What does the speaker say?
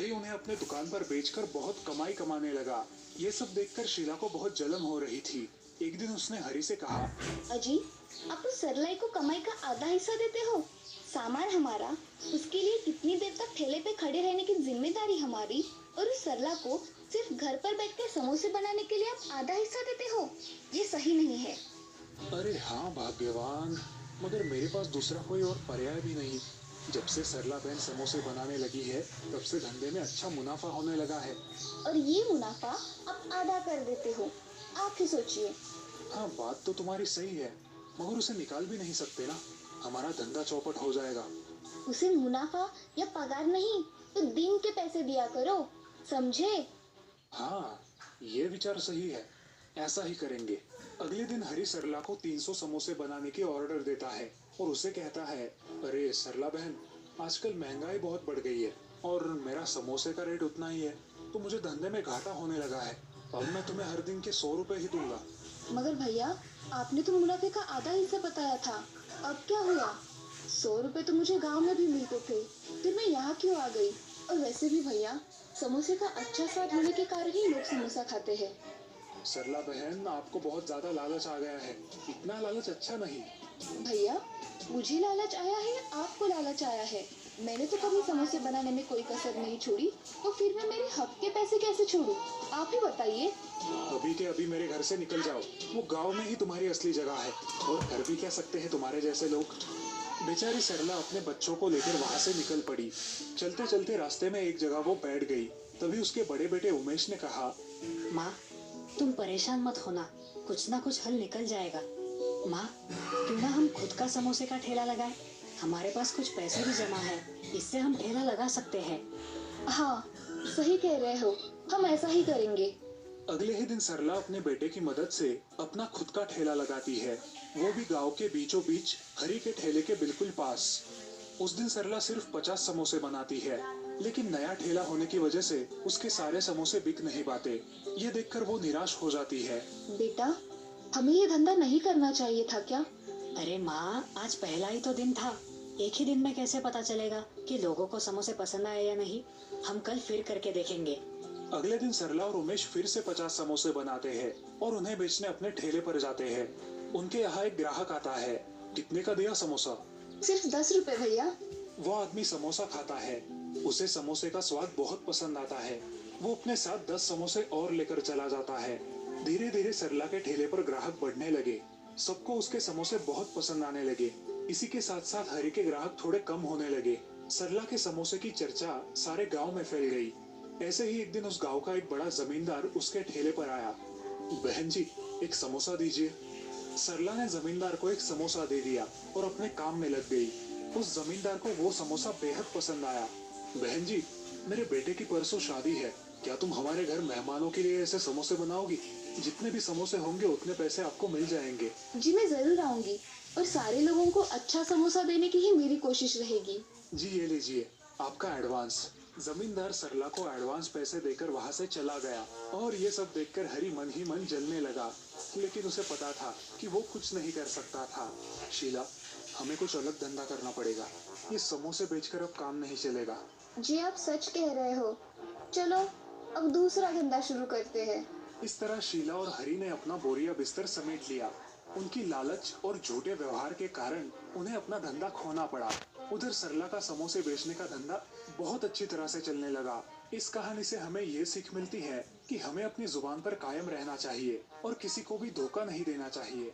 हरी उन्हें अपने दुकान पर बेचकर बहुत कमाई कमाने लगा। ये सब देखकर शीला को बहुत जलन हो रही थी। एक दिन उसने हरी से कहा, अजी, आप उस सरलाई को कमाई का आधा हिस्सा देते हो। सामान हमारा, उसके लिए कितनी देर तक ठेले पे खड़े रहने की जिम्मेदारी हमारी, और उस सरला को सिर्फ घर पर बैठकर समोसे बनाने के लिए आप आधा हिस्सा देते हो। ये सही नहीं है। अरे हाँ भाग्यवान, मगर मेरे पास दूसरा कोई और पर्याय भी नहीं। जब से सरला बहन समोसे बनाने लगी है, तब से धंधे में अच्छा मुनाफा होने लगा है। और ये मुनाफा आप आधा कर देते हो। आप ही सोचिए। हाँ, बात तो तुम्हारी सही है, मगर उसे निकाल भी नहीं सकते ना। हमारा धंधा चौपट हो जाएगा। उसे मुनाफा या पगार नहीं, तो दिन के पैसे दिया करो, समझे? हाँ, ये विचार सही है। ऐसा ही करेंगे। अगले दिन हरी सरला को 300 समोसे बनाने की ऑर्डर देता है और उसे कहता है, अरे सरला बहन, आजकल महंगाई बहुत बढ़ गई है और मेरा समोसे का रेट उतना ही है, तो मुझे धंधे में घाटा होने लगा है। अब मैं तुम्हें हर दिन के 100 रुपए ही दूंगा। मगर भैया, आपने तो मुनाफे का आधा हिस्सा बताया था। अब क्या हुआ? 100 रुपए तो मुझे गांव में भी मिलते थे, फिर मैं यहाँ क्यों आ गई? और वैसे भी भैया, समोसे का अच्छा स्वाद होने के कारण ही लोग समोसा खाते हैं। सरला बहन, आपको बहुत ज्यादा लालच आ गया है। इतना लालच अच्छा नहीं। भैया, मुझे लालच आया है या आपको लालच आया है? मैंने तो कभी समोसे बनाने में कोई कसर नहीं छोड़ी, तो फिर मैं मेरे हक के पैसे कैसे छोड़ूं? आप ही बताइए। अभी के अभी मेरे घर से निकल जाओ। वो गांव में ही तुम्हारी असली जगह है और घर भी कह सकते हैं तुम्हारे जैसे लोग। बेचारी सरला अपने बच्चों को लेकर वहां से निकल पड़ी। चलते चलते रास्ते में एक जगह वो बैठ गई। तभी उसके बड़े बेटे उमेश ने कहा, माँ, तुम परेशान मत होना, कुछ ना कुछ हल निकल जाएगा। माँ, क्यों ना हम खुद का समोसे का ठेला लगाएं? हमारे पास कुछ पैसे भी जमा है, इससे हम ठेला लगा सकते हैं। हाँ, सही कह रहे हो, हम ऐसा ही करेंगे। अगले ही दिन सरला अपने बेटे की मदद से अपना खुद का ठेला लगाती है, वो भी गांव के बीचों बीच हरी के ठेले के बिल्कुल पास। उस दिन सरला सिर्फ 50 समोसे बनाती है, लेकिन नया ठेला होने की वजह से उसके सारे समोसे बिक नहीं पाते। ये देखकर वो निराश हो जाती है। बेटा, हमें ये धंधा नहीं करना चाहिए था क्या? अरे माँ, आज पहला ही तो दिन था। एक ही दिन में कैसे पता चलेगा कि लोगों को समोसे पसंद आए या नहीं? हम कल फिर करके देखेंगे। अगले दिन सरला और उमेश फिर से 50 समोसे बनाते हैं और उन्हें बेचने अपने ठेले पर जाते हैं। उनके यहाँ एक ग्राहक आता है। कितने का दिया समोसा? सिर्फ 10 रुपए भैया। वो आदमी समोसा खाता है। उसे समोसे का स्वाद बहुत पसंद आता है। वो अपने साथ 10 समोसे और लेकर चला जाता है। धीरे धीरे सरला के ठेले पर ग्राहक बढ़ने लगे। सबको उसके समोसे बहुत पसंद आने लगे। इसी के साथ साथ हरी के ग्राहक थोड़े कम होने लगे। सरला के समोसे की चर्चा सारे गांव में फैल गई। ऐसे ही एक दिन उस गांव का एक बड़ा जमींदार उसके ठेले पर आया। बहन जी, एक समोसा दीजिए। सरला ने जमींदार को एक समोसा दे दिया और अपने काम में लग गई। उस जमींदार को वो समोसा बेहद पसंद आया। बहन जी, मेरे बेटे की परसों शादी है, क्या तुम हमारे घर मेहमानों के लिए ऐसे समोसे बनाओगी? जितने भी समोसे होंगे उतने पैसे आपको मिल जाएंगे। जी, मैं जरूर आऊंगी, और सारे लोगों को अच्छा समोसा देने की ही मेरी कोशिश रहेगी। जी, ये लीजिए आपका एडवांस। जमींदार सरला को एडवांस पैसे देकर वहां से चला गया और ये सब देखकर हरी मन ही मन जलने लगा, लेकिन उसे पता था कि वो कुछ नहीं कर सकता था। शीला, हमें कुछ अलग धंधा करना पड़ेगा। ये समोसे बेचकर अब काम नहीं चलेगा। जी, आप सच कह रहे हो। चलो, अब दूसरा धंधा शुरू करते हैं। इस तरह शीला और हरी ने अपना बोरिया बिस्तर समेट लिया। उनकी लालच और झूठे व्यवहार के कारण उन्हें अपना धंधा खोना पड़ा। उधर सरला का समोसे बेचने का धंधा बहुत अच्छी तरह से चलने लगा। इस कहानी से हमें ये सीख मिलती है कि हमें अपनी जुबान पर कायम रहना चाहिए और किसी को भी धोखा नहीं देना चाहिए।